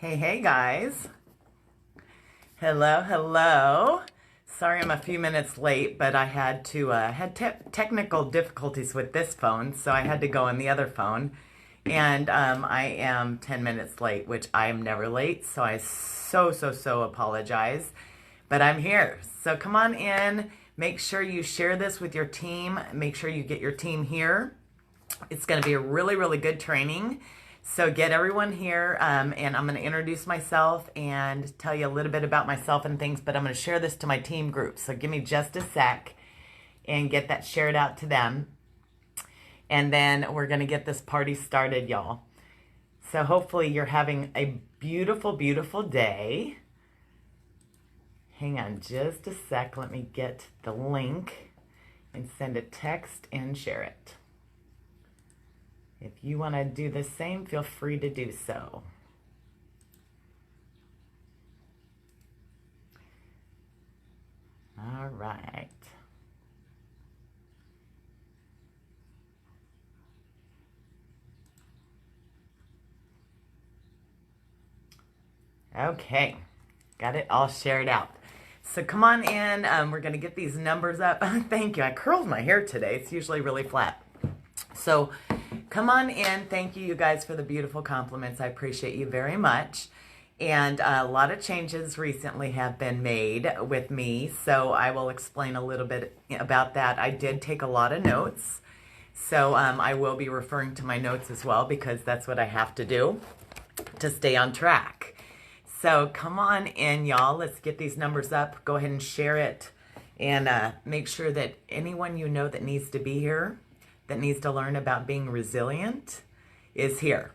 Hey, hey guys. Hello, hello. Sorry I'm a few minutes late, but I had to had technical difficulties with this phone, so I had to go on the other phone. And I am 10 minutes late, which I am never late, so I so apologize. But I'm here. So come on in. Make sure you share this with your team. Make sure you get your team here. It's going to be a really good training. So get everyone here, and I'm going to introduce myself and tell you a little bit about myself and things, but I'm going to share this to my team group. So give me just a sec and get that shared out to them. And then we're going to get this party started, y'all. So hopefully you're having a beautiful day. Hang on just a sec. Let me get the link and send a text and share it. If you want to do the same, feel free to do so. All right. Okay, got it all shared out. So come on in. We're going to get these numbers up. Thank you. I curled my hair today. It's usually really flat. So come on in. Thank you, you guys, for the beautiful compliments. I appreciate you very much. And a lot of changes recently have been made with me, so I will explain a little bit about that. I did take a lot of notes, so I will be referring to my notes as well because that's what I have to do to stay on track. So come on in, y'all. Let's get these numbers up. Go ahead and share it and make sure that anyone you know that needs to be here, that needs to learn about being resilient, is here.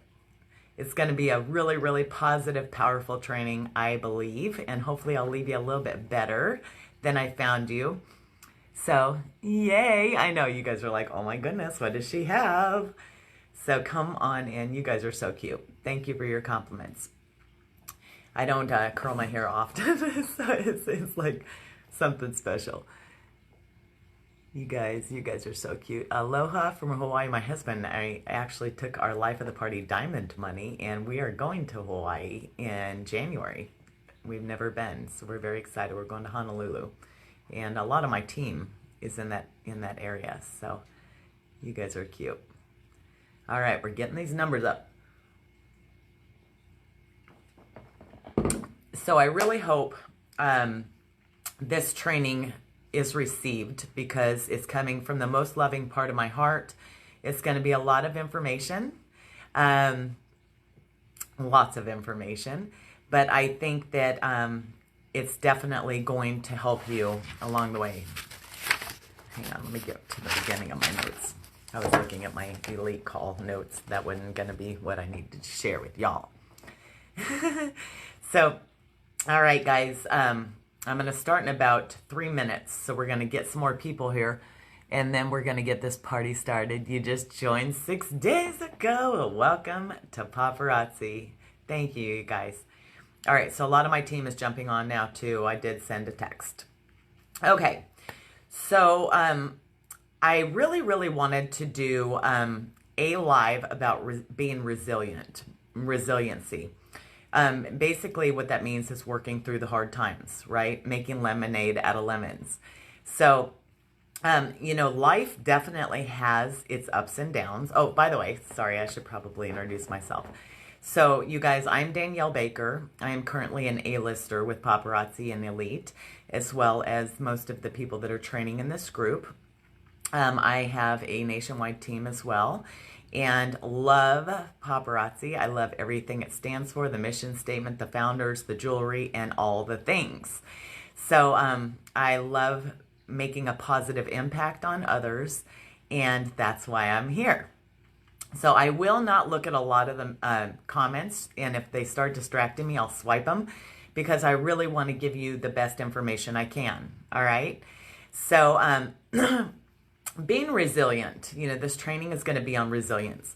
It's going to be a really positive, powerful training, I believe, and hopefully I'll leave you a little bit better than I found you. So, yay! I know you guys are like, oh my goodness, what does she have? So come on in. You guys are so cute. Thank you for your compliments. I don't curl my hair often, so it's like something special. You guys are so cute. Aloha from Hawaii. My husband and I actually took our Life of the Party diamond money, and we are going to Hawaii in January. We've never been, so we're very excited. We're going to Honolulu, and a lot of my team is in that area. So you guys are cute. All right, we're getting these numbers up. So I really hope this training is received because it's coming from the most loving part of my heart. It's going to be a lot of information, lots of information, but I think that it's definitely going to help you along the way. Hang on, let me get to the beginning of my notes. I was looking at my elite call notes. That wasn't going to be what I needed to share with y'all. So, all right, guys. I'm going to start in about 3 minutes, so we're going to get some more people here, and then we're going to get this party started. You just joined 6 days ago. Welcome to Paparazzi. Thank you, you guys. All right, so a lot of my team is jumping on now, too. I did send a text. Okay, so I really wanted to do a live about being resiliency. Basically what that means is working through the hard times, right? Making lemonade out of lemons. So, you know, life definitely has its ups and downs. Oh, by the way, sorry, I should probably introduce myself. So, you guys, I'm Danielle Baker. I am currently an A-lister with Paparazzi and Elite, as well as most of the people that are training in this group. I have a nationwide team as well. And love Paparazzi. I love everything it stands for, the mission statement, the founders, the jewelry, and all the things. So I love making a positive impact on others, and that's why I'm here. So I will not look at a lot of the comments, and if they start distracting me, I'll swipe them, because I really want to give you the best information I can, all right? So being resilient, you know, this training is going to be on resilience.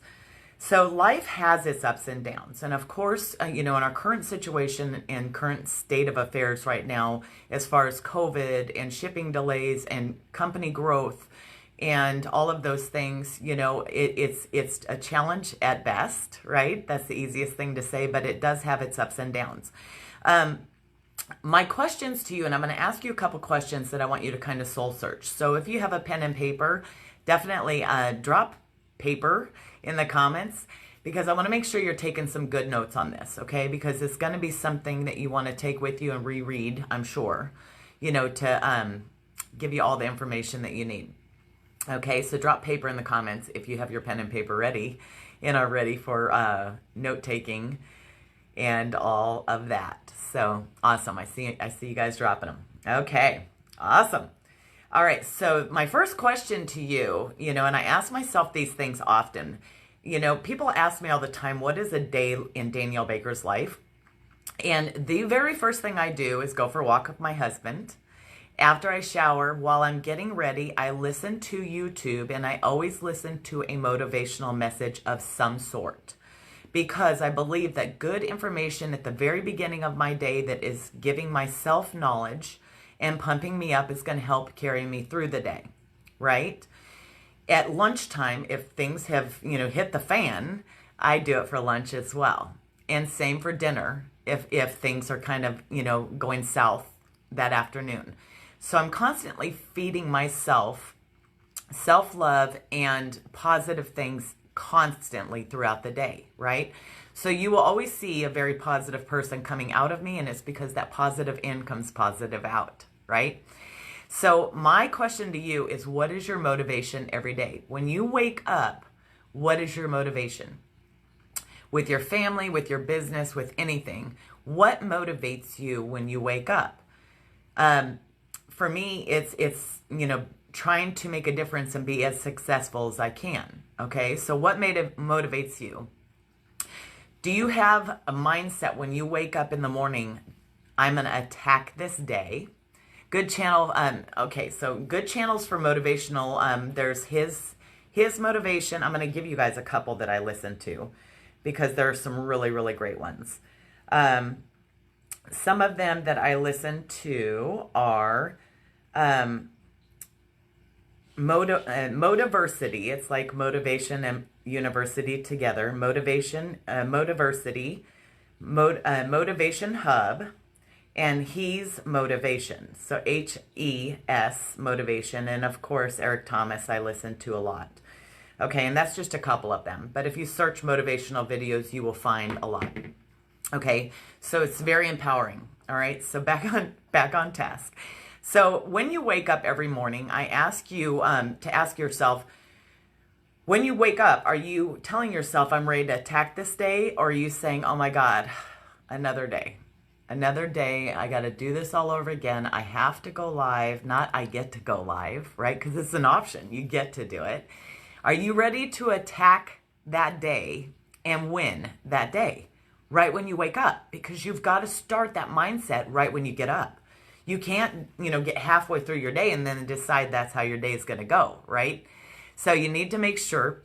So life has its ups and downs. And of course, you know, in our current situation and current state of affairs right now, as far as COVID and shipping delays and company growth, and all of those things, you know, it's a challenge at best, right? That's the easiest thing to say, but it does have its ups and downs. My questions to you, and I'm going to ask you a couple questions that I want you to kind of soul search. So if you have a pen and paper, definitely drop paper in the comments, because I want to make sure you're taking some good notes on this, okay? Because it's going to be something that you want to take with you and reread, I'm sure, you know, to give you all the information that you need. Okay, so drop paper in the comments if you have your pen and paper ready and are ready for note-taking and all of that. So awesome. I see you guys dropping them. Okay, awesome. All right, so my first question to you, you know, and I ask myself these things often. You know, people ask me all the time, what is a day in Danielle Baker's life? And the very first thing I do is go for a walk with my husband. After I shower, while I'm getting ready, I listen to YouTube, and I always listen to a motivational message of some sort, because I believe that good information at the very beginning of my day that is giving myself knowledge and pumping me up is going to help carry me through the day, right? At lunchtime, if things have, you know, hit the fan, I do it for lunch as well. And same for dinner if things are kind of, you know, going south that afternoon. So I'm constantly feeding myself self-love and positive things constantly throughout the day, right? So you will always see a very positive person coming out of me, and it's because that positive in comes positive out, right? So my question to you is, what is your motivation every day? When you wake up, what is your motivation? With your family, with your business, with anything, what motivates you when you wake up? For me, it's you know, trying to make a difference and be as successful as I can. Okay, so what motivates you? Do you have a mindset when you wake up in the morning, I'm going to attack this day? Good channel. Okay, so good channels for motivational. There's his motivation. I'm going to give you guys a couple that I listen to, because there are some really, really great ones. Some of them that I listen to are Motiversity. It's like motivation and university together. Motivation Hub, and He's Motivation. So HES Motivation, and of course Eric Thomas I listen to a lot. Okay, and that's just a couple of them. But if you search motivational videos, you will find a lot. Okay, so it's very empowering. All right, so back on task. So when you wake up every morning, I ask you to ask yourself, when you wake up, are you telling yourself, I'm ready to attack this day? Or are you saying, oh my God, another day, I got to do this all over again. I have to go live, not I get to go live, right? Because it's an option. You get to do it. Are you ready to attack that day and win that day right when you wake up? Because you've got to start that mindset right when you get up. You can't, you know, get halfway through your day and then decide that's how your day is going to go, right? So you need to make sure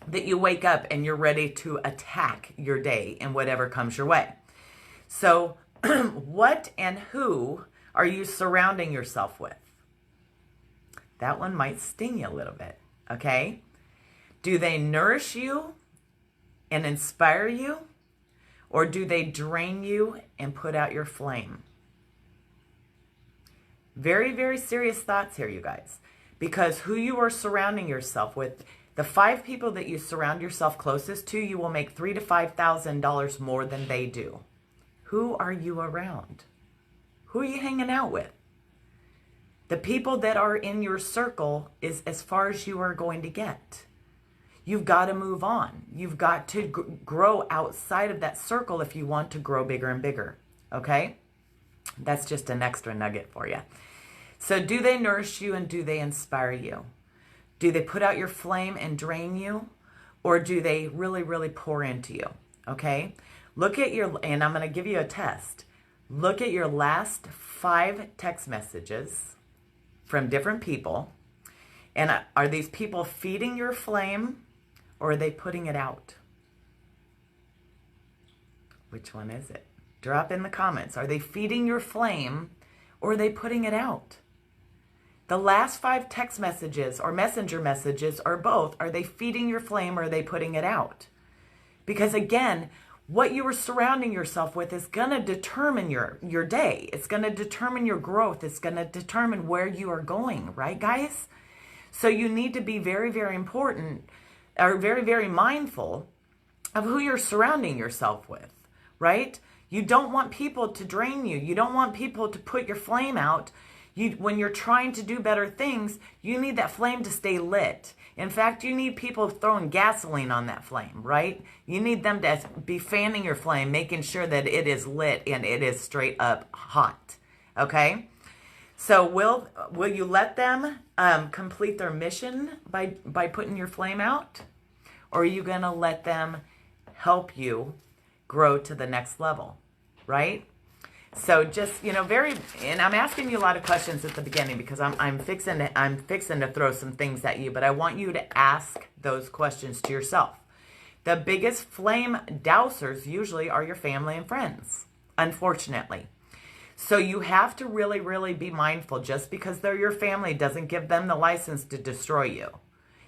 that you wake up and you're ready to attack your day and whatever comes your way. So what and who are you surrounding yourself with? That one might sting you a little bit, okay? Do they nourish you and inspire you, or do they drain you and put out your flame? Very, very serious thoughts here, you guys, because who you are surrounding yourself with, the 5 people that you surround yourself closest to, you will make $3,000 to $5,000 more than they do. Who are you around? Who are you hanging out with? The people that are in your circle is as far as you are going to get. You've got to move on. You've got to grow outside of that circle if you want to grow bigger and bigger, okay? That's just an extra nugget for you. So do they nourish you and do they inspire you? Do they put out your flame and drain you? Or do they really, really pour into you? Okay? Look at your, and I'm going to give you a test. Look at your last 5 text messages from different people. And are these people feeding your flame, or are they putting it out? Which one is it? Drop in the comments. Are they feeding your flame, or are they putting it out? The last 5 text messages or messenger messages or both, are they feeding your flame or are they putting it out? Because again, what you are surrounding yourself with is going to determine your day. It's going to determine your growth. It's going to determine where you are going, right, guys? So you need to be very, very important, or very, very mindful of who you're surrounding yourself with, right? You don't want people to drain you. You don't want people to put your flame out. When you're trying to do better things, you need that flame to stay lit. In fact, you need people throwing gasoline on that flame, right? You need them to be fanning your flame, making sure that it is lit and it is straight up hot, okay? So will you let them complete their mission by putting your flame out? Or are you going to let them help you grow to the next level, right? So just, and I'm asking you a lot of questions at the beginning because I'm fixing to throw some things at you, but I want you to ask those questions to yourself. The biggest flame dousers usually are your family and friends, unfortunately. So you have to really, really be mindful. Just because they're your family doesn't give them the license to destroy you.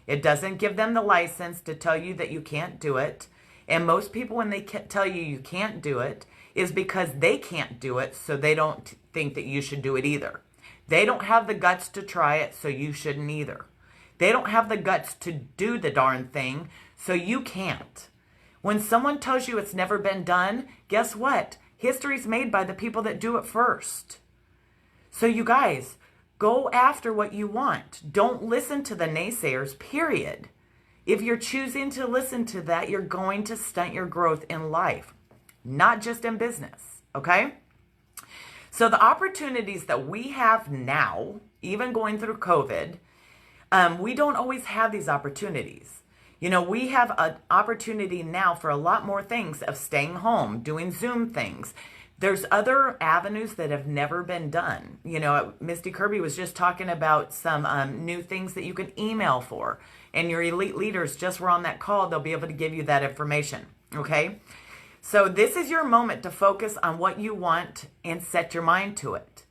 It doesn't give them the license to tell you that you can't do it. And most people, when they tell you you can't do it, is because they can't do it, so they don't think that you should do it either. They don't have the guts to try it, so you shouldn't either. They don't have the guts to do the darn thing, so you can't. When someone tells you it's never been done, guess what? History's made by the people that do it first. So you guys, go after what you want. Don't listen to the naysayers, period. If you're choosing to listen to that, you're going to stunt your growth in life. Not just in business, okay? So the opportunities that we have now, even going through COVID, we don't always have these opportunities. We have an opportunity now for a lot more things of staying home, doing Zoom things. There's other avenues that have never been done. Misty Kirby was just talking about some new things that you can email for. And your elite leaders just were on that call. They'll be able to give you that information, okay? So this is your moment to focus on what you want and set your mind to it.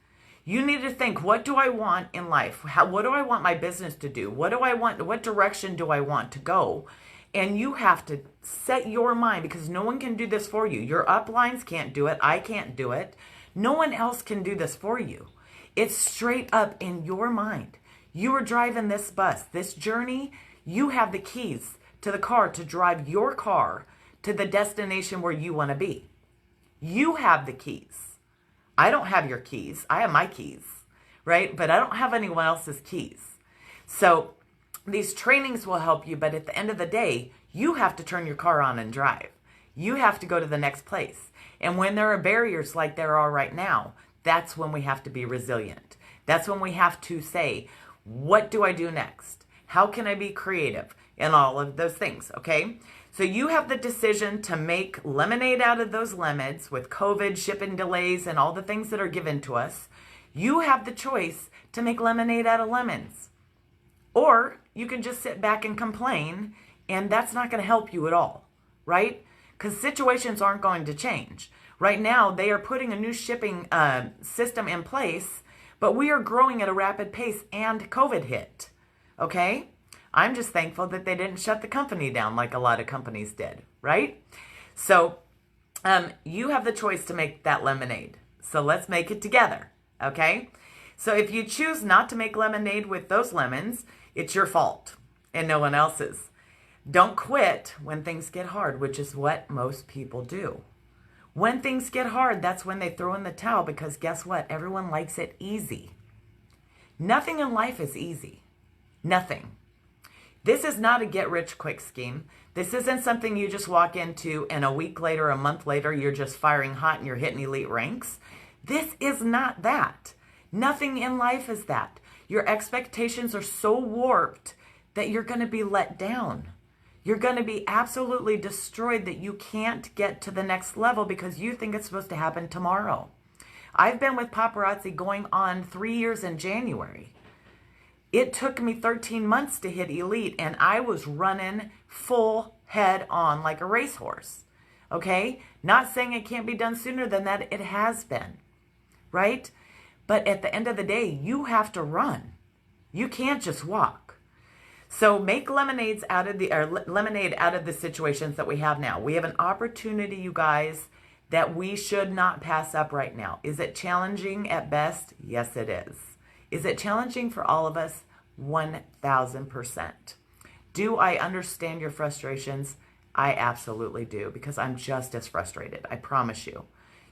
You need to think, what do I want in life? What do I want my business to do? What do I want? What direction do I want to go? And you have to set your mind, because no one can do this for you. Your uplines can't do it. I can't do it. No one else can do this for you. It's straight up in your mind. You are driving this bus, this journey. You have the keys to the car to drive your car to the destination where you want to be. You have the keys. I don't have your keys. I have my keys, right? But I don't have anyone else's keys. So these trainings will help you, but at the end of the day, you have to turn your car on and drive. You have to go to the next place. And when there are barriers like there are right now, that's when we have to be resilient. That's when we have to say, what do I do next? How can I be creative? And all of those things, okay? So you have the decision to make lemonade out of those lemons with COVID, shipping delays, and all the things that are given to us. You have the choice to make lemonade out of lemons. Or you can just sit back and complain, and that's not going to help you at all, right? Because situations aren't going to change. Right now, they are putting a new shipping system in place, but we are growing at a rapid pace, and COVID hit, okay? I'm just thankful that they didn't shut the company down like a lot of companies did, right? So you have the choice to make that lemonade. So let's make it together, okay? So if you choose not to make lemonade with those lemons, it's your fault and no one else's. Don't quit when things get hard, which is what most people do. When things get hard, that's when they throw in the towel, because guess what? Everyone likes it easy. Nothing in life is easy. Nothing. This is not a get-rich-quick scheme. This isn't something you just walk into and a week later, a month later, you're just firing hot and you're hitting elite ranks. This is not that. Nothing in life is that. Your expectations are so warped that you're going to be let down. You're going to be absolutely destroyed that you can't get to the next level because you think it's supposed to happen tomorrow. I've been with Paparazzi going on 3 years in January. It took me 13 months to hit elite, and I was running full head on like a racehorse. Okay? Not saying it can't be done sooner than that. It has been. Right? But at the end of the day, you have to run. You can't just walk. So make lemonade out of the situations that we have now. We have an opportunity, you guys, that we should not pass up right now. Is it challenging at best? Yes, it is. Is it challenging for all of us? 1,000%. Do I understand your frustrations? I absolutely do, because I'm just as frustrated. I promise you.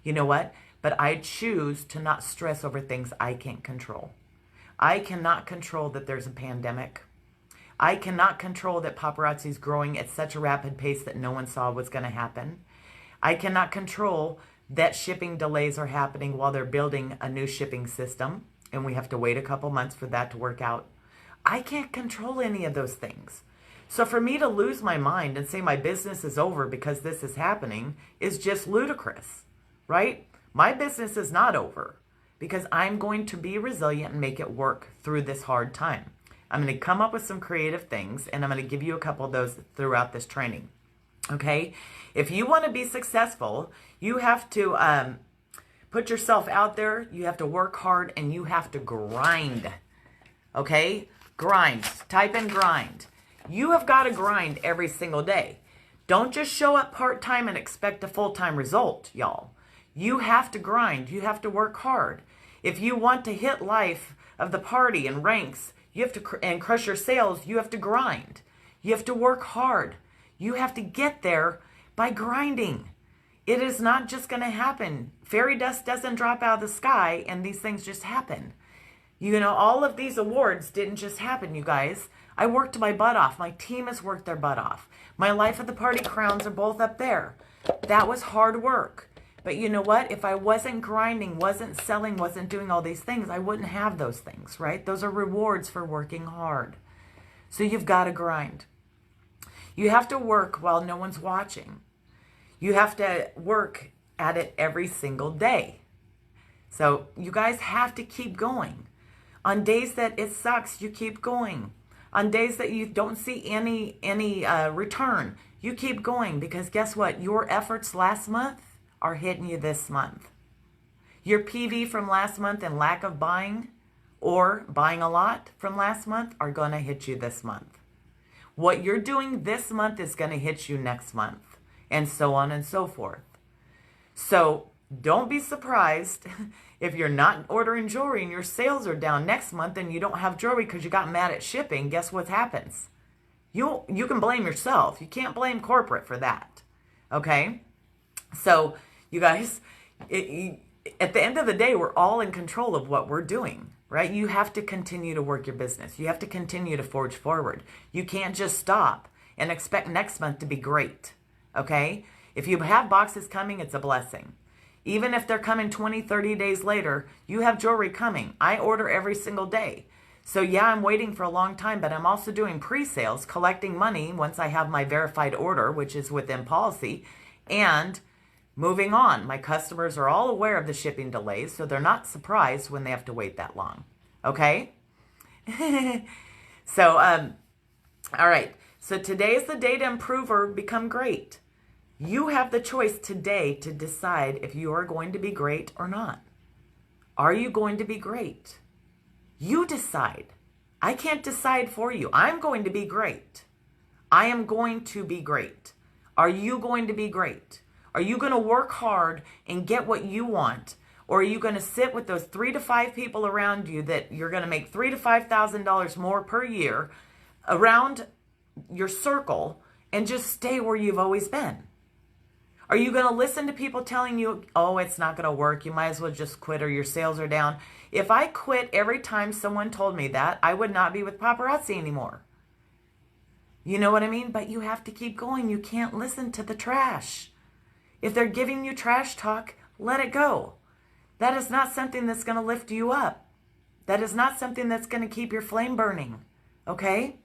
You know what? But I choose to not stress over things I can't control. I cannot control that there's a pandemic. I cannot control that paparazzi is growing at such a rapid pace that no one saw was going to happen. I cannot control that shipping delays are happening while they're building a new shipping system, and we have to wait a couple months for that to work out. I can't control any of those things. So for me to lose my mind and say my business is over because this is happening is just ludicrous, right? My business is not over because I'm going to be resilient and make it work through this hard time. I'm going to come up with some creative things, and I'm going to give you a couple of those throughout this training. Okay? If you want to be successful, you have to put yourself out there, you have to work hard, and you have to grind. Okay? Grind. Type in grind. You have got to grind every single day. Don't just show up part-time and expect a full-time result, y'all. You have to grind. You have to work hard. If you want to hit life of the party and ranks, you have to and crush your sales, you have to grind. You have to work hard. You have to get there by grinding. It is not just going to happen. Fairy dust doesn't drop out of the sky and these things just happen. You know, all of these awards didn't just happen, you guys. I worked my butt off. My team has worked their butt off. My life at the party crowns are both up there. That was hard work. But you know what? If I wasn't grinding, wasn't selling, wasn't doing all these things, I wouldn't have those things, right? Those are rewards for working hard. So you've got to grind. You have to work while no one's watching. You have to work at it every single day. So you guys have to keep going. On days that it sucks, you keep going. On days that you don't see any return, you keep going, because guess what? Your efforts last month are hitting you this month. Your PV from last month and lack of buying or buying a lot from last month are going to hit you this month. What you're doing this month is going to hit you next month, and so on and so forth. So don't be surprised if you're not ordering jewelry and your sales are down next month and you don't have jewelry because you got mad at shipping. Guess what happens? You can blame yourself. You can't blame corporate for that. Okay? So you guys, at the end of the day, we're all in control of what we're doing, right? You have to continue to work your business. You have to continue to forge forward. You can't just stop and expect next month to be great, okay? If you have boxes coming, it's a blessing. Even if they're coming 20, 30 days later, you have jewelry coming. I order every single day. So yeah, I'm waiting for a long time, but I'm also doing pre-sales, collecting money once I have my verified order, which is within policy, and moving on. My customers are all aware of the shipping delays, so they're not surprised when they have to wait that long. Okay? So, all right. So today is the day to improve or become great. You have the choice today to decide if you are going to be great or not. Are you going to be great? You decide. I can't decide for you. I'm going to be great. I am going to be great. Are you going to be great? Are you going to work hard and get what you want? Or are you going to sit with those 3 to 5 people around you that you're going to make $3,000 to $5,000 more per year around your circle and just stay where you've always been? Are you going to listen to people telling you, oh, it's not going to work, you might as well just quit, or your sales are down? If I quit every time someone told me that, I would not be with Paparazzi anymore. You know what I mean? But you have to keep going. You can't listen to the trash. If they're giving you trash talk, let it go. That is not something that's going to lift you up. That is not something that's going to keep your flame burning. Okay?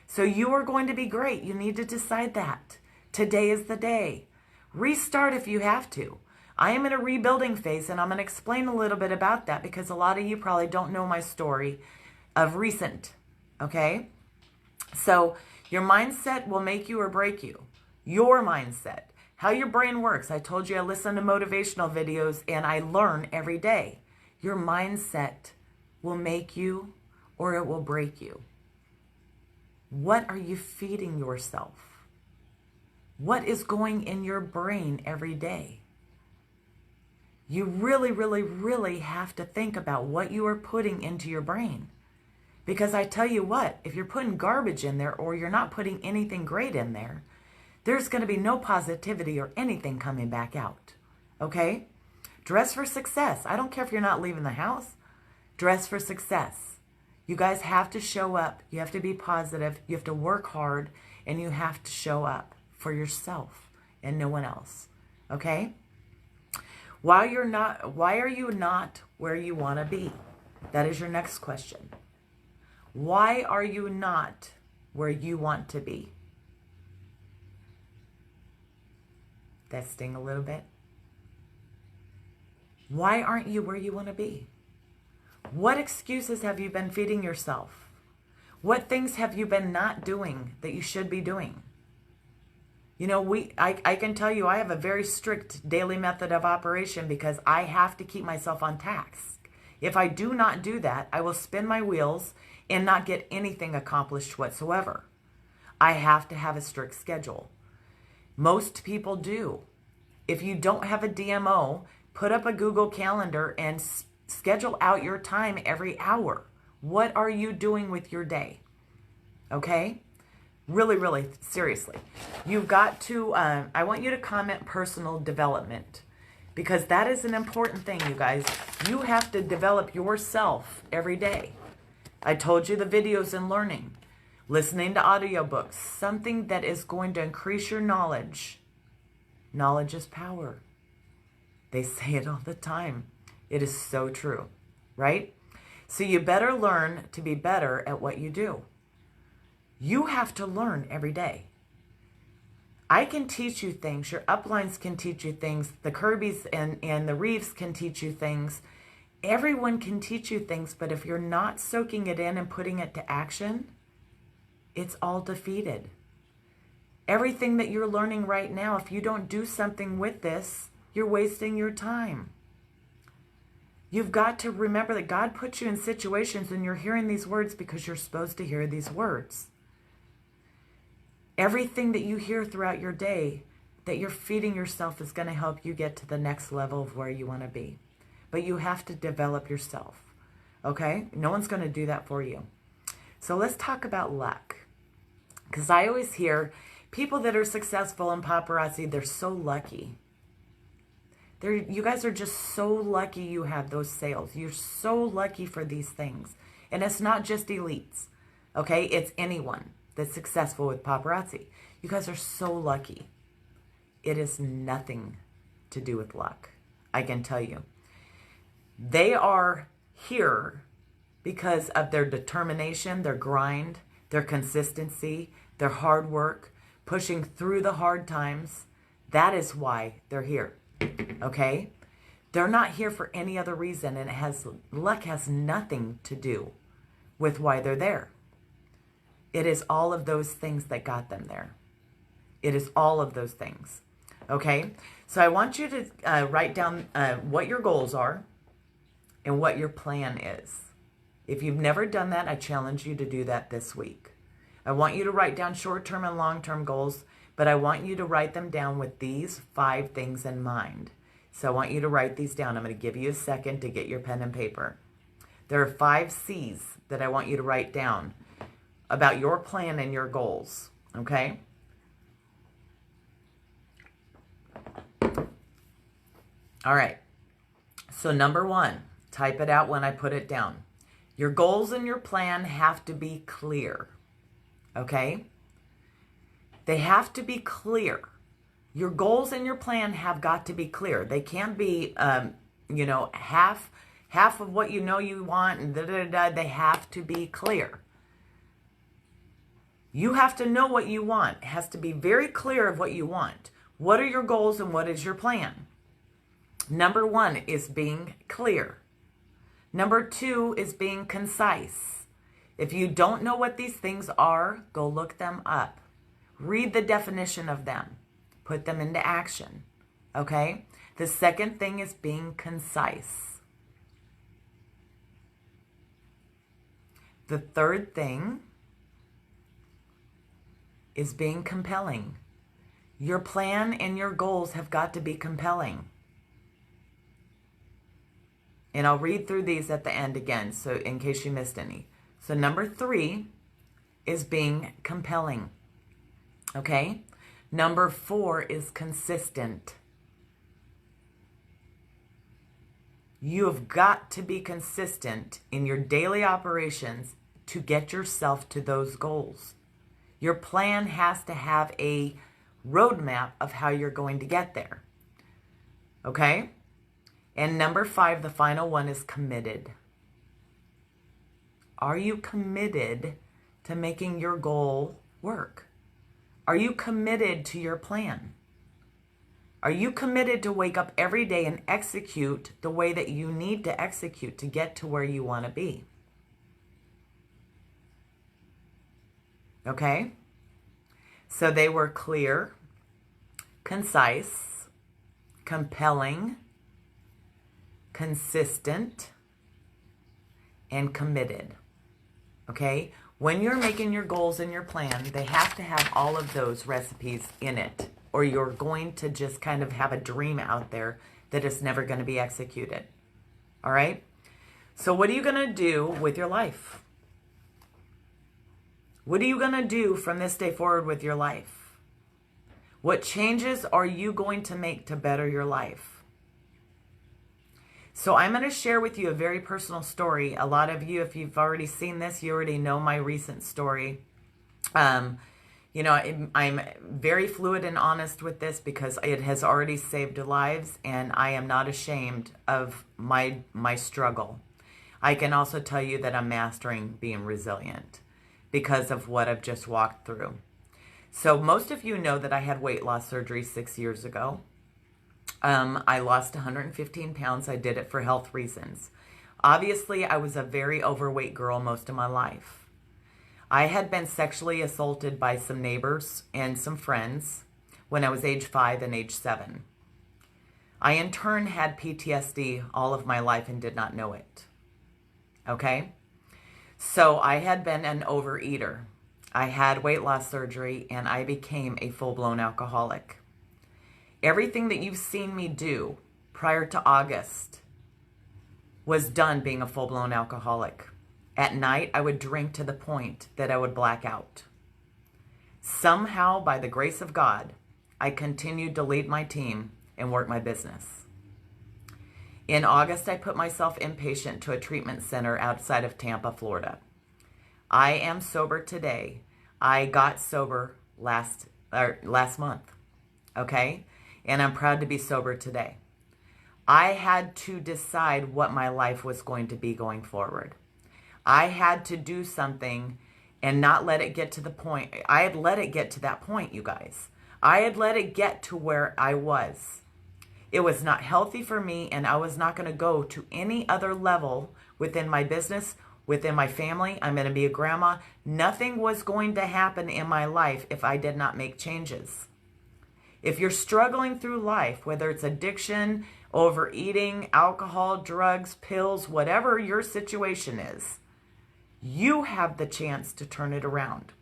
So you are going to be great. You need to decide that. Today is the day. Restart if you have to. I am in a rebuilding phase, and I'm going to explain a little bit about that because a lot of you probably don't know my story of recent. Okay? So your mindset will make you or break you. Your mindset. How your brain works. I told you I listen to motivational videos and I learn every day. Your mindset will make you or it will break you. What are you feeding yourself? What is going in your brain every day? You really, really, really have to think about what you are putting into your brain. Because I tell you what, if you're putting garbage in there or you're not putting anything great in there, there's going to be no positivity or anything coming back out. Okay? Dress for success. I don't care if you're not leaving the house. Dress for success. You guys have to show up. You have to be positive. You have to work hard. And you have to show up for yourself and no one else. Okay? Why are you not where you want to be? That is your next question. Why are you not where you want to be? That sting a little bit. Why aren't you where you want to be? What excuses have you been feeding yourself? What things have you been not doing that you should be doing? You know, I can tell you I have a very strict daily method of operation because I have to keep myself on task. If I do not do that, I will spin my wheels and not get anything accomplished whatsoever. I have to have a strict schedule. Most people do. If you don't have a DMO, put up a Google Calendar and schedule out your time every hour. What are you doing with your day? Okay? Really, really, seriously. You've got to, I want you to comment personal development because that is an important thing, you guys. You have to develop yourself every day. I told you the videos and learning, listening to audiobooks, something that is going to increase your knowledge. Knowledge is power. They say it all the time. It is so true, right? So you better learn to be better at what you do. You have to learn every day. I can teach you things. Your uplines can teach you things. The Kirbys and the Reeves can teach you things. Everyone can teach you things, but if you're not soaking it in and putting it to action, it's all defeated. Everything that you're learning right now, if you don't do something with this, you're wasting your time. You've got to remember that God puts you in situations and you're hearing these words because you're supposed to hear these words. Everything that you hear throughout your day that you're feeding yourself is going to help you get to the next level of where you want to be. But you have to develop yourself, okay? No one's going to do that for you. So let's talk about luck. Because I always hear people that are successful in paparazzi, they're so lucky. You guys are just so lucky you have those sales. You're so lucky for these things. And it's not just elites, okay? It's anyone that's successful with paparazzi. You guys are so lucky. It is nothing to do with luck, I can tell you. They are here because of their determination, their grind, their consistency, their hard work, pushing through the hard times. That is why they're here, okay? They're not here for any other reason, and luck has nothing to do with why they're there. It is all of those things that got them there. It is all of those things, okay? So I want you to write down what your goals are and what your plan is. If you've never done that, I challenge you to do that this week. I want you to write down short-term and long-term goals, but I want you to write them down with these 5 things in mind. So I want you to write these down. I'm going to give you a second to get your pen and paper. There are 5 C's that I want you to write down about your plan and your goals, okay? All right. So number 1, type it out when I put it down. Your goals and your plan have to be clear, okay? They have to be clear. Your goals and your plan have got to be clear. They can't be, half of what you know you want and da-da-da-da. They have to be clear. You have to know what you want. It has to be very clear of what you want. What are your goals and what is your plan? Number 1 is being clear. Number 2 is being concise. If you don't know what these things are, go look them up. Read the definition of them. Put them into action. Okay? The second thing is being concise. The third thing is being compelling. Your plan and your goals have got to be compelling. And I'll read through these at the end again, so in case you missed any. So number 3 is being compelling. Okay? Number 4 is consistent. You have got to be consistent in your daily operations to get yourself to those goals. Your plan has to have a roadmap of how you're going to get there. Okay? And number 5, the final one, is committed. Are you committed to making your goal work? Are you committed to your plan? Are you committed to wake up every day and execute the way that you need to execute to get to where you want to be? Okay? So they were clear, concise, compelling, consistent, and committed. Okay? When you're making your goals and your plan, they have to have all of those recipes in it, or you're going to just kind of have a dream out there that is never going to be executed. All right? So what are you going to do with your life? What are you going to do from this day forward with your life? What changes are you going to make to better your life? So I'm going to share with you a very personal story. A lot of you, if you've already seen this, you already know my recent story. You know, I'm very fluid and honest with this because it has already saved lives, and I am not ashamed of my struggle. I can also tell you that I'm mastering being resilient because of what I've just walked through. So most of you know that I had weight loss surgery 6 years ago. I lost 115 pounds. I did it for health reasons. Obviously, I was a very overweight girl most of my life. I had been sexually assaulted by some neighbors and some friends when I was age 5 and age 7. I, in turn, had PTSD all of my life and did not know it. Okay? So I had been an overeater. I had weight loss surgery, and I became a full-blown alcoholic. Everything that you've seen me do prior to August was done being a full-blown alcoholic. At night, I would drink to the point that I would black out. Somehow, by the grace of God, I continued to lead my team and work my business. In August, I put myself inpatient to a treatment center outside of Tampa, Florida. I am sober today. I got sober last month, okay? And I'm proud to be sober today. I had to decide what my life was going to be going forward. I had to do something and not let it get to the point. I had let it get to that point, you guys. I had let it get to where I was. It was not healthy for me, and I was not going to go to any other level within my business, within my family. I'm going to be a grandma. Nothing was going to happen in my life if I did not make changes. If you're struggling through life, whether it's addiction, overeating, alcohol, drugs, pills, whatever your situation is, you have the chance to turn it around.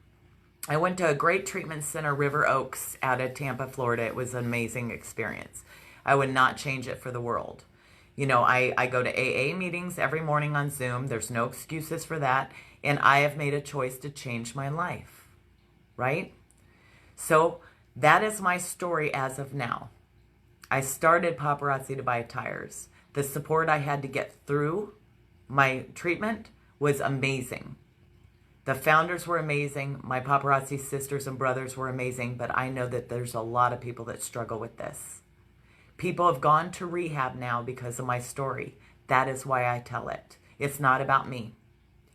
I went to a great treatment center, River Oaks, out of Tampa, Florida. It was an amazing experience. I would not change it for the world. You know, I go to AA meetings every morning on Zoom. There's no excuses for that. And I have made a choice to change my life, right? So that is my story as of now. I started Paparazzi to buy tires. The support I had to get through my treatment was amazing. The founders were amazing. My paparazzi sisters and brothers were amazing, but I know that there's a lot of people that struggle with this. People have gone to rehab now because of my story. That is why I tell it. It's not about me.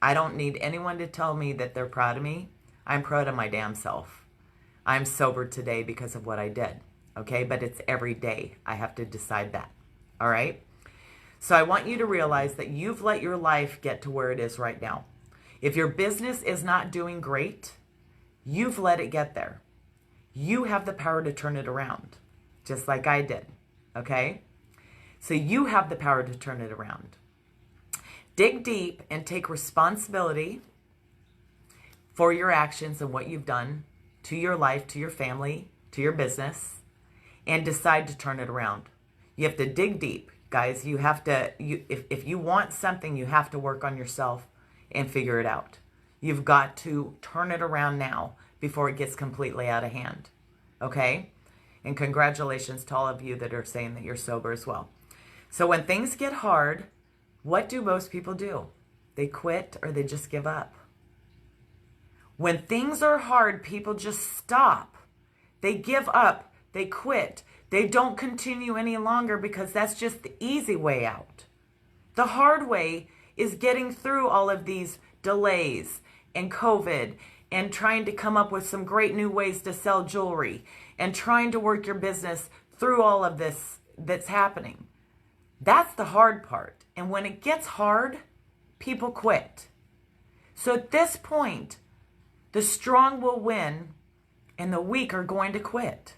I don't need anyone to tell me that they're proud of me. I'm proud of my damn self. I'm sober today because of what I did, okay? But it's every day. I have to decide that, all right? So I want you to realize that you've let your life get to where it is right now. If your business is not doing great, you've let it get there. You have the power to turn it around, just like I did, okay? So you have the power to turn it around. Dig deep and take responsibility for your actions and what you've done to your life, to your family, to your business, and decide to turn it around. You have to dig deep, guys. You have to, if you want something, you have to work on yourself and figure it out. You've got to turn it around now before it gets completely out of hand. Okay? And congratulations to all of you that are saying that you're sober as well. So when things get hard, what do most people do? They quit or they just give up. When things are hard, people just stop. They give up. They quit. They don't continue any longer because that's just the easy way out. The hard way is getting through all of these delays and COVID and trying to come up with some great new ways to sell jewelry and trying to work your business through all of this that's happening. That's the hard part. And when it gets hard, people quit. So at this point, the strong will win and the weak are going to quit.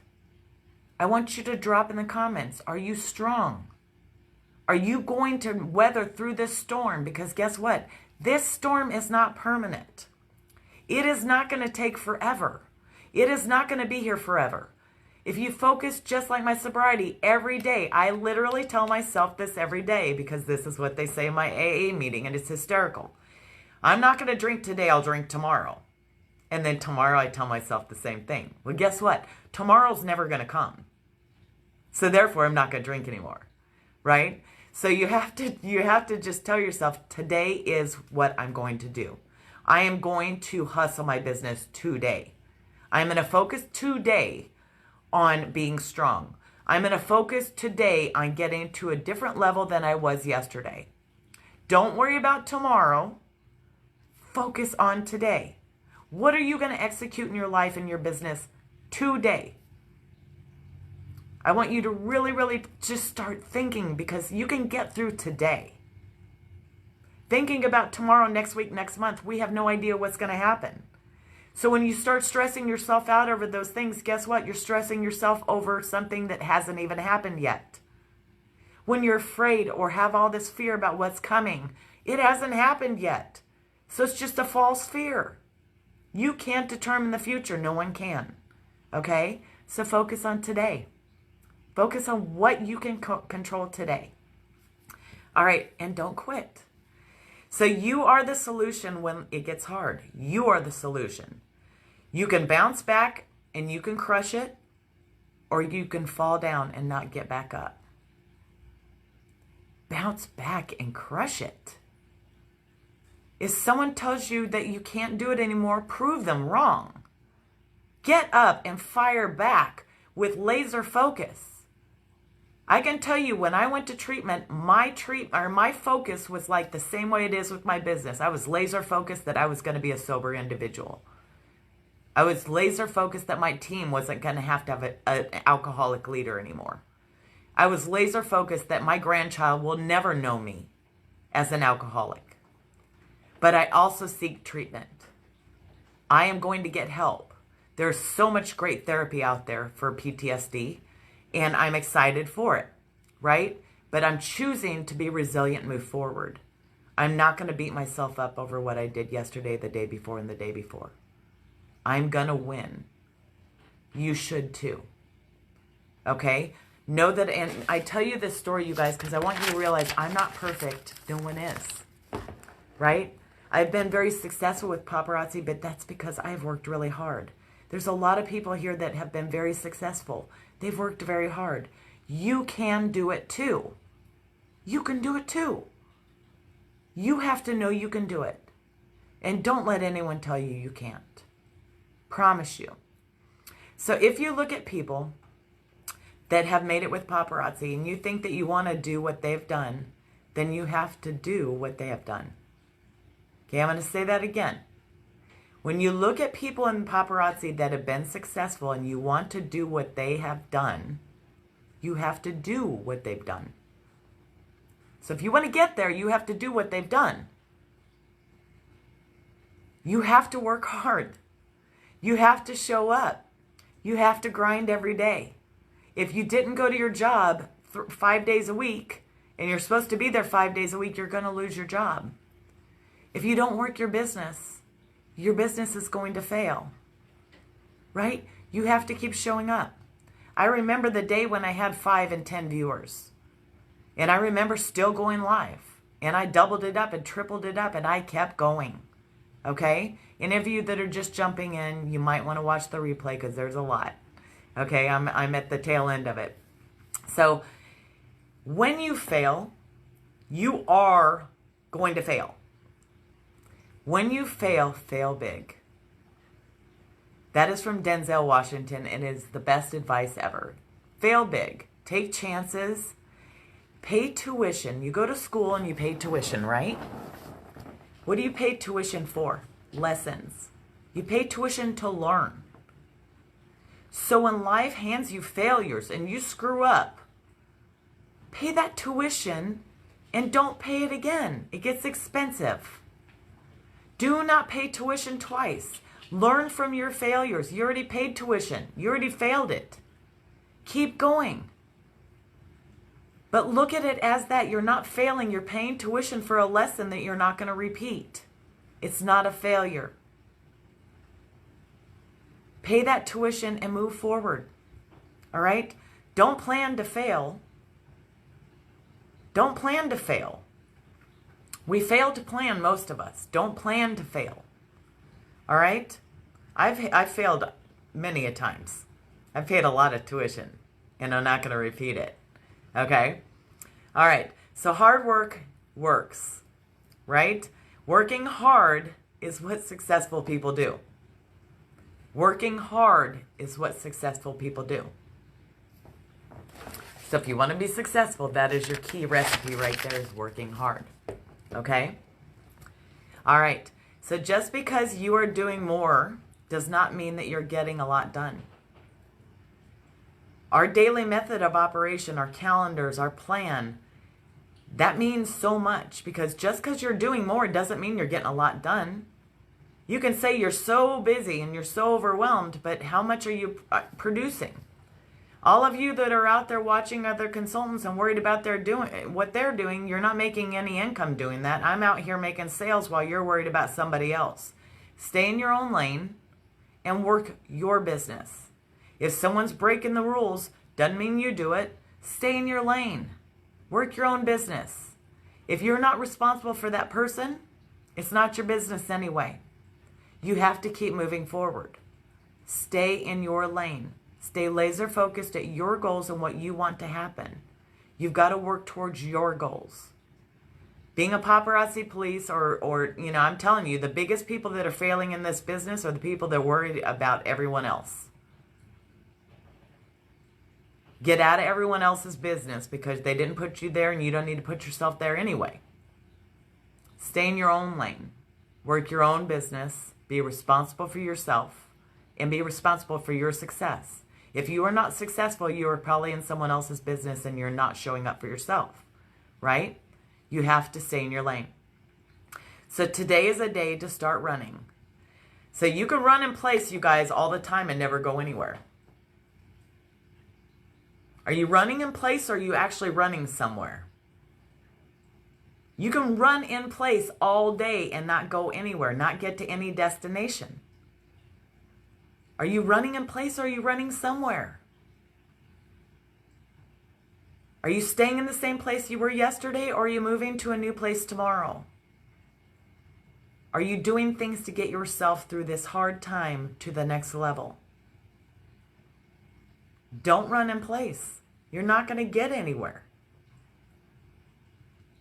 I want you to drop in the comments, are you strong? Are you going to weather through this storm? Because guess what? This storm is not permanent. It is not going to take forever. It is not going to be here forever. If you focus just like my sobriety every day, I literally tell myself this every day because this is what they say in my AA meeting and it's hysterical. I'm not going to drink today, I'll drink tomorrow. And then tomorrow I tell myself the same thing. Well, guess what? Tomorrow's never going to come. So therefore, I'm not going to drink anymore, right? So you have to just tell yourself, today is what I'm going to do. I am going to hustle my business today. I'm going to focus today on being strong. I'm going to focus today on getting to a different level than I was yesterday. Don't worry about tomorrow. Focus on today. What are you going to execute in your life and your business today? I want you to really, really just start thinking because you can get through today. Thinking about tomorrow, next week, next month, we have no idea what's going to happen. So when you start stressing yourself out over those things, guess what? You're stressing yourself over something that hasn't even happened yet. When you're afraid or have all this fear about what's coming, it hasn't happened yet. So it's just a false fear. You can't determine the future. No one can. Okay? So focus on today. Focus on what you can control today. All right, and don't quit. So you are the solution when it gets hard. You are the solution. You can bounce back and you can crush it, or you can fall down and not get back up. Bounce back and crush it. If someone tells you that you can't do it anymore, prove them wrong. Get up and fire back with laser focus. I can tell you when I went to treatment, my focus was like the same way it is with my business. I was laser focused that I was going to be a sober individual. I was laser focused that my team wasn't going to have an alcoholic leader anymore. I was laser focused that my grandchild will never know me as an alcoholic. But I also seek treatment. I am going to get help. There's so much great therapy out there for PTSD. And I'm excited for it, right? But I'm choosing to be resilient and move forward. I'm not going to beat myself up over what I did yesterday, the day before, and the day before. I'm going to win. You should too. Okay? Know that, and I tell you this story, you guys, because I want you to realize I'm not perfect. No one is. Right? I've been very successful with Paparazzi, but that's because I've worked really hard. There's a lot of people here that have been very successful. They've worked very hard. You can do it too. You can do it too. You have to know you can do it. And don't let anyone tell you you can't. Promise you. So if you look at people that have made it with Paparazzi and you think that you want to do what they've done, then you have to do what they have done. Okay, I'm going to say that again. When you look at people in Paparazzi that have been successful and you want to do what they have done, you have to do what they've done. So if you want to get there, you have to do what they've done. You have to work hard. You have to show up. You have to grind every day. If you didn't go to your job 5 days a week and you're supposed to be there 5 days a week, you're going to lose your job. If you don't work your business, your business is going to fail, right? You have to keep showing up. I remember the day when I had 5 and 10 viewers, and I remember still going live, and I doubled it up and tripled it up, and I kept going, okay? Any of you that are just jumping in, you might want to watch the replay because there's a lot, okay? I'm at the tail end of it. So when you fail, you are going to fail. When you fail, fail big. That is from Denzel Washington and is the best advice ever. Fail big. Take chances. Pay tuition. You go to school and you pay tuition, right? What do you pay tuition for? Lessons. You pay tuition to learn. So when life hands you failures and you screw up, pay that tuition and don't pay it again. It gets expensive. Do not pay tuition twice. Learn from your failures. You already paid tuition. You already failed it. Keep going. But look at it as that. You're not failing. You're paying tuition for a lesson that you're not going to repeat. It's not a failure. Pay that tuition and move forward. All right? Don't plan to fail. Don't plan to fail. We fail to plan, most of us. Don't plan to fail. All right? I've failed many a times. I've paid a lot of tuition, and I'm not going to repeat it. Okay? All right. So hard work works, right? Working hard is what successful people do. Working hard is what successful people do. So if you want to be successful, that is your key recipe right there, is working hard. Okay? All right. So just because you are doing more does not mean that you're getting a lot done. Our daily method of operation, our calendars, our plan, that means so much, because just because you're doing more doesn't mean you're getting a lot done. You can say you're so busy and you're so overwhelmed, but how much are you producing? All of you that are out there watching other consultants and worried about what they're doing, you're not making any income doing that. I'm out here making sales while you're worried about somebody else. Stay in your own lane and work your business. If someone's breaking the rules, doesn't mean you do it. Stay in your lane. Work your own business. If you're not responsible for that person, it's not your business anyway. You have to keep moving forward. Stay in your lane. Stay laser focused at your goals and what you want to happen. You've got to work towards your goals. Being a paparazzi police or I'm telling you, the biggest people that are failing in this business are the people that are worried about everyone else. Get out of everyone else's business because they didn't put you there and you don't need to put yourself there anyway. Stay in your own lane. Work your own business. Be responsible for yourself and be responsible for your success. If you are not successful, you are probably in someone else's business and you're not showing up for yourself, right? You have to stay in your lane. So today is a day to start running. So you can run in place, you guys, all the time and never go anywhere. Are you running in place or are you actually running somewhere? You can run in place all day and not go anywhere, not get to any destination. Are you running in place or are you running somewhere? Are you staying in the same place you were yesterday or are you moving to a new place tomorrow? Are you doing things to get yourself through this hard time to the next level? Don't run in place. You're not going to get anywhere.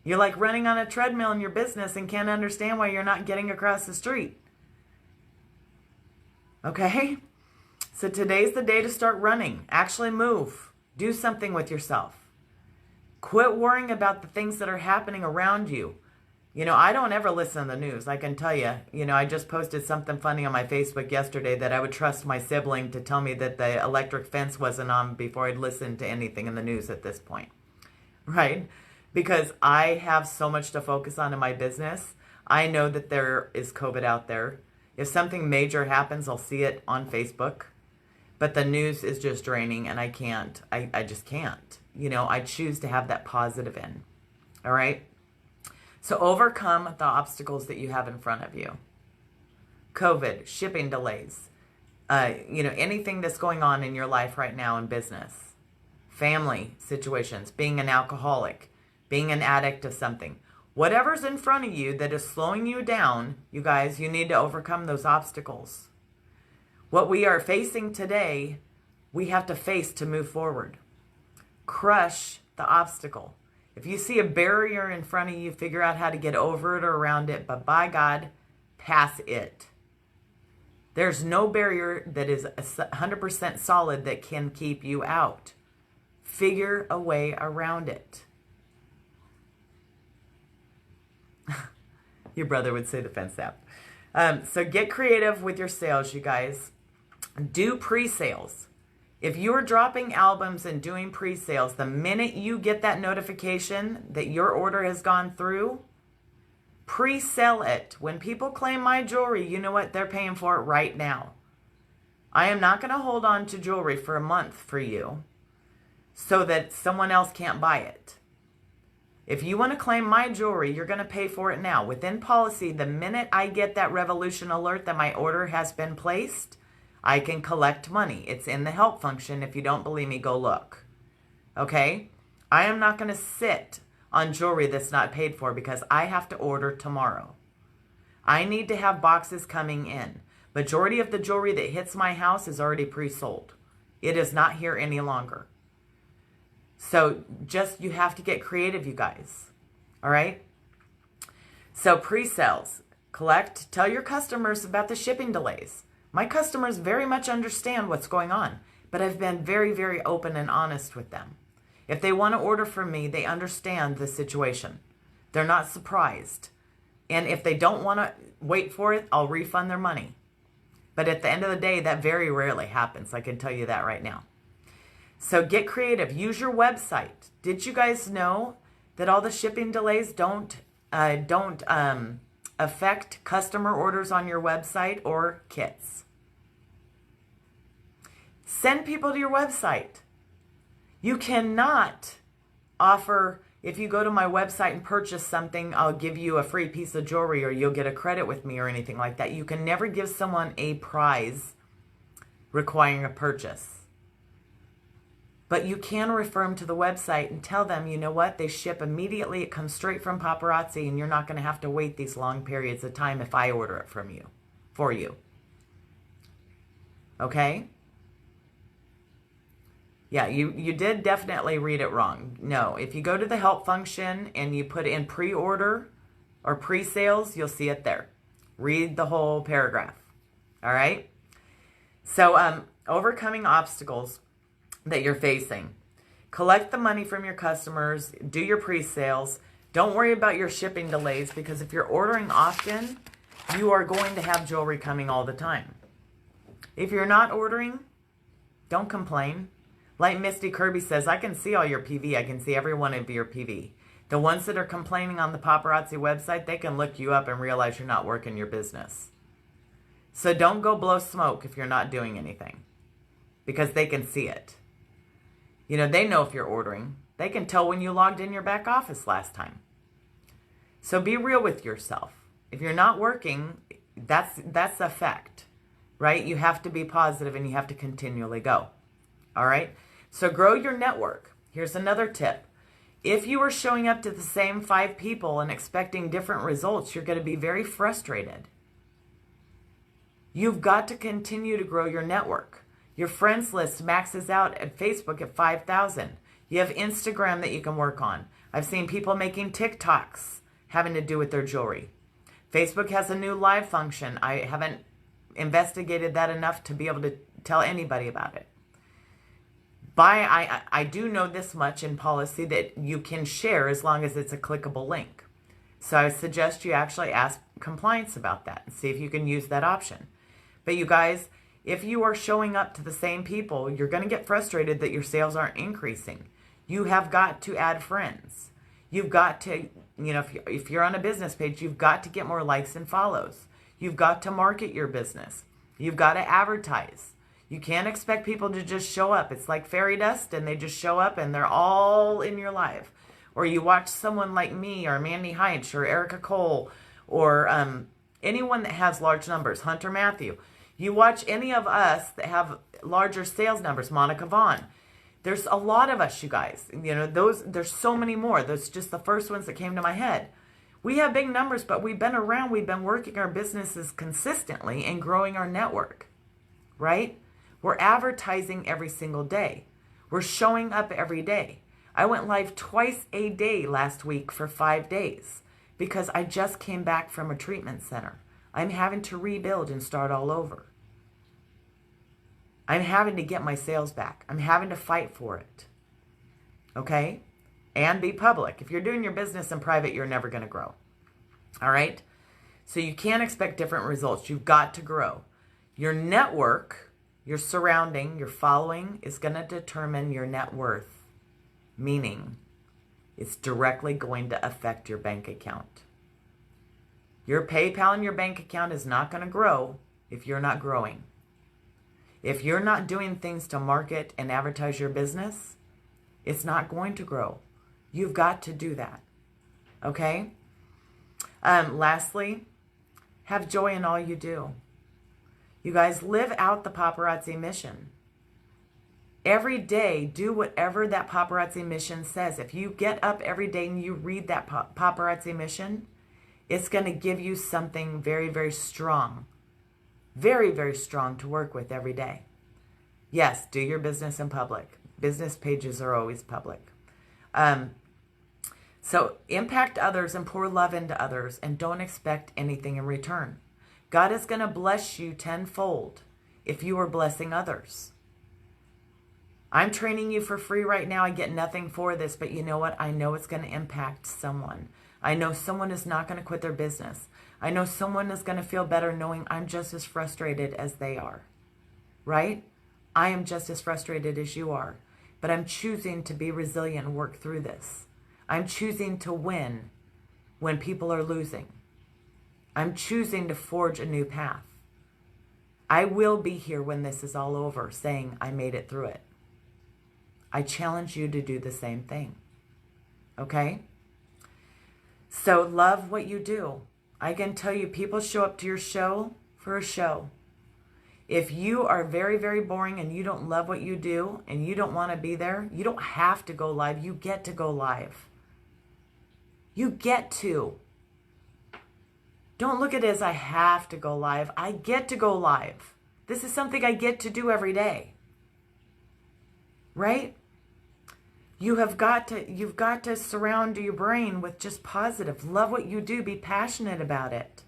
You're like running on a treadmill in your business and can't understand why you're not getting across the street. Okay? So today's the day to start running. Actually move. Do something with yourself. Quit worrying about the things that are happening around you. I don't ever listen to the news. I can tell you. I just posted something funny on my Facebook yesterday that I would trust my sibling to tell me that the electric fence wasn't on before I'd listen to anything in the news at this point. Right? Because I have so much to focus on in my business. I know that there is COVID out there. If something major happens, I'll see it on Facebook. But the news is just draining and I can't. I just can't. I choose to have that positive in. All right? So overcome the obstacles that you have in front of you. COVID, shipping delays, anything that's going on in your life right now in business, family situations, being an alcoholic, being an addict of something. Whatever's in front of you that is slowing you down, you guys, you need to overcome those obstacles. What we are facing today, we have to face to move forward. Crush the obstacle. If you see a barrier in front of you, figure out how to get over it or around it, but by God, pass it. There's no barrier that is 100% solid that can keep you out. Figure a way around it. Your brother would say the fence app. So get creative with your sales, you guys. Do pre-sales. If you're dropping albums and doing pre-sales, the minute you get that notification that your order has gone through, pre-sell it. When people claim my jewelry, you know what? They're paying for it right now. I am not going to hold on to jewelry for a month for you so that someone else can't buy it. If you want to claim my jewelry, you're going to pay for it now. Within policy, the minute I get that revolution alert that my order has been placed, I can collect money. It's in the help function. If you don't believe me, go look. Okay? I am not going to sit on jewelry that's not paid for because I have to order tomorrow. I need to have boxes coming in. Majority of the jewelry that hits my house is already pre-sold. It is not here any longer. So you have to get creative, you guys. All right? So pre-sales. Tell your customers about the shipping delays. My customers very much understand what's going on, but I've been very, very open and honest with them. If they want to order from me, they understand the situation. They're not surprised. And if they don't want to wait for it, I'll refund their money. But at the end of the day, that very rarely happens. I can tell you that right now. So get creative. Use your website. Did you guys know that all the shipping delays don't affect customer orders on your website or kits? Send people to your website. You cannot offer, if you go to my website and purchase something, I'll give you a free piece of jewelry or you'll get a credit with me or anything like that. You can never give someone a prize requiring a purchase. But you can refer them to the website and tell them, you know what, they ship immediately. It comes straight from Paparazzi and you're not going to have to wait these long periods of time if I order it for you. Okay? Yeah, you did definitely read it wrong. No, if you go to the help function and you put in pre-order or pre-sales, you'll see it there. Read the whole paragraph. All right? So, overcoming obstacles that you're facing. Collect the money from your customers. Do your pre-sales. Don't worry about your shipping delays because if you're ordering often, you are going to have jewelry coming all the time. If you're not ordering, don't complain. Like Misty Kirby says, I can see all your PV. I can see every one of your PV. The ones that are complaining on the Paparazzi website, they can look you up and realize you're not working your business. So don't go blow smoke if you're not doing anything because they can see it. You know, they know if you're ordering. They can tell when you logged in your back office last time. So be real with yourself. If you're not working, that's a fact, right? You have to be positive and you have to continually go. All right? So grow your network. Here's another tip. If you are showing up to the same 5 people and expecting different results, you're going to be very frustrated. You've got to continue to grow your network. Your friends list maxes out at Facebook at 5,000. You have Instagram that you can work on. I've seen people making TikToks having to do with their jewelry. Facebook has a new live function. I haven't investigated that enough to be able to tell anybody about it. I do know this much in policy that you can share as long as it's a clickable link. So I suggest you actually ask compliance about that and see if you can use that option. But you guys, if you are showing up to the same people, you're going to get frustrated that your sales aren't increasing. You have got to add friends. You've got to, if you're on a business page, you've got to get more likes and follows. You've got to market your business. You've got to advertise. You can't expect people to just show up. It's like fairy dust and they just show up and they're all in your life. Or you watch someone like me or Mandy Heinz or Erica Cole or Anyone that has large numbers, Hunter Matthew. You watch any of us that have larger sales numbers, Monica Vaughn. There's a lot of us, you guys. You know, there's so many more. Those just the first ones that came to my head. We have big numbers, but we've been around. We've been working our businesses consistently and growing our network, right? We're advertising every single day. We're showing up every day. I went live twice a day last week for 5 days because I just came back from a treatment center. I'm having to rebuild and start all over. I'm having to get my sales back. I'm having to fight for it. Okay? And be public. If you're doing your business in private, you're never going to grow. All right? So you can't expect different results. You've got to grow. Your network, your surrounding, your following is going to determine your net worth. Meaning, it's directly going to affect your bank account. Your PayPal and your bank account is not going to grow if you're not growing. If you're not doing things to market and advertise your business, it's not going to grow. You've got to do that. Okay? Lastly, have joy in all you do. You guys, live out the paparazzi mission. Every day, do whatever that paparazzi mission says. If you get up every day and you read that paparazzi mission, it's going to give you something very, very strong. Very, very strong to work with every day. Yes, do your business in public. Business pages are always public. So impact others and pour love into others and don't expect anything in return. God is going to bless you tenfold if you are blessing others. I'm training you for free right now. I get nothing for this, but you know what? I know it's going to impact someone. I know someone is not going to quit their business. I know someone is going to feel better knowing I'm just as frustrated as they are, right? I am just as frustrated as you are, but I'm choosing to be resilient and work through this. I'm choosing to win when people are losing. I'm choosing to forge a new path. I will be here when this is all over saying I made it through it. I challenge you to do the same thing, okay? So love what you do. I can tell you, people show up to your show for a show. If you are very, very boring and you don't love what you do and you don't want to be there, you don't have to go live. You get to go live. You get to. Don't look at it as I have to go live. I get to go live. This is something I get to do every day. Right? You've got to surround your brain with just positive. Love what you do. Be passionate about it.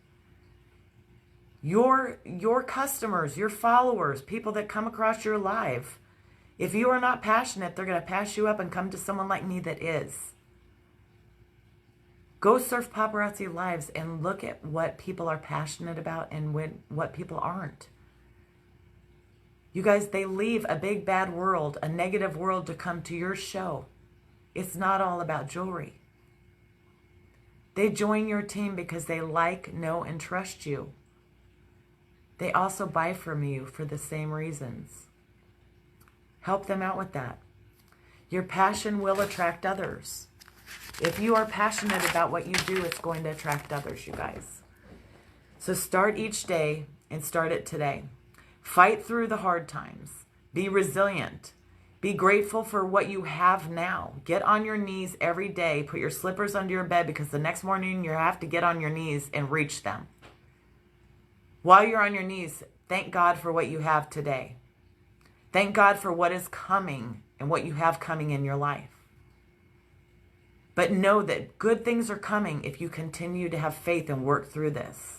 Your customers, your followers, people that come across your live, if you are not passionate, they're going to pass you up and come to someone like me that is. Go surf paparazzi lives and look at what people are passionate about and what people aren't. You guys, they leave a big bad world, a negative world to come to your show. It's not all about jewelry. They join your team because they like, know, and trust you. They also buy from you for the same reasons. Help them out with that. Your passion will attract others. If you are passionate about what you do, it's going to attract others, you guys. So start each day and start it today. Fight through the hard times. Be resilient. Be grateful for what you have now. Get on your knees every day. Put your slippers under your bed because the next morning you have to get on your knees and reach them. While you're on your knees, thank God for what you have today. Thank God for what is coming and what you have coming in your life. But know that good things are coming if you continue to have faith and work through this.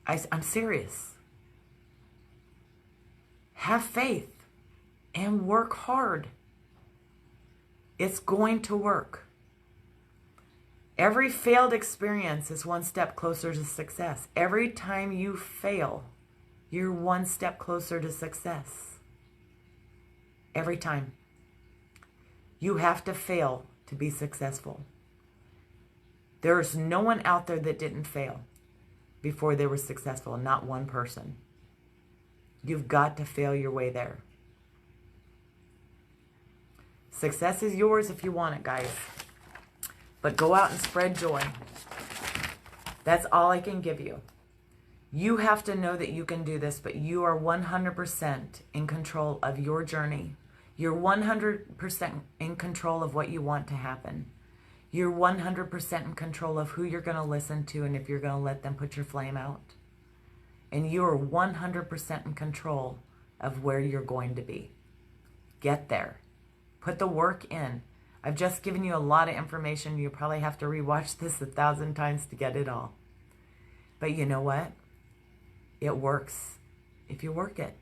I'm serious. Have faith and work hard. It's going to work. Every failed experience is one step closer to success. Every time you fail, you're one step closer to success. Every time. You have to fail to be successful. There is no one out there that didn't fail before they were successful, not one person. You've got to fail your way there. Success is yours if you want it, guys. But go out and spread joy. That's all I can give you. You have to know that you can do this, but you are 100% in control of your journey. You're 100% in control of what you want to happen. You're 100% in control of who you're going to listen to and if you're going to let them put your flame out. And you're 100% in control of where you're going to be. Get there. Put the work in. I've just given you a lot of information. You probably have to rewatch this 1,000 times to get it all. But you know what? It works if you work it.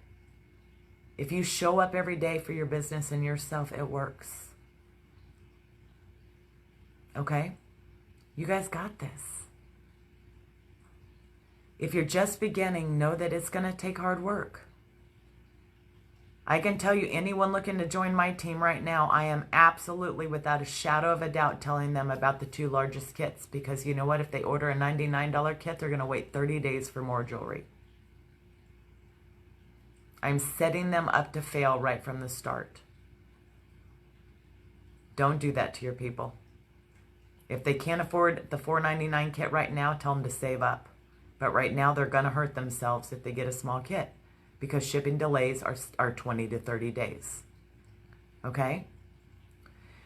If you show up every day for your business and yourself, it works. Okay? You guys got this. If you're just beginning, know that it's going to take hard work. I can tell you, anyone looking to join my team right now, I am absolutely, without a shadow of a doubt, telling them about the 2 largest kits. Because you know what? If they order a $99 kit, they're going to wait 30 days for more jewelry. I'm setting them up to fail right from the start. Don't do that to your people. If they can't afford the $4.99 kit right now, tell them to save up. But right now, they're going to hurt themselves if they get a small kit, because shipping delays are 20 to 30 days. Okay?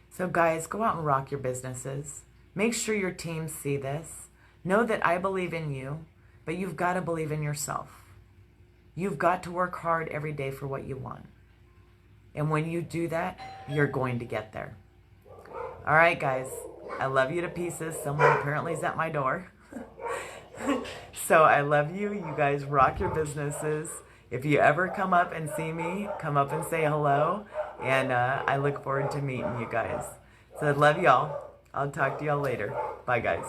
So guys, go out and rock your businesses. Make sure your teams see this. Know that I believe in you, but you've got to believe in yourself. You've got to work hard every day for what you want. And when you do that, you're going to get there. All right, guys. I love you to pieces. Someone apparently is at my door. So I love you. You guys rock your businesses. If you ever come up and see me, come up and say hello. And I look forward to meeting you guys. So I love y'all. I'll talk to y'all later. Bye, guys.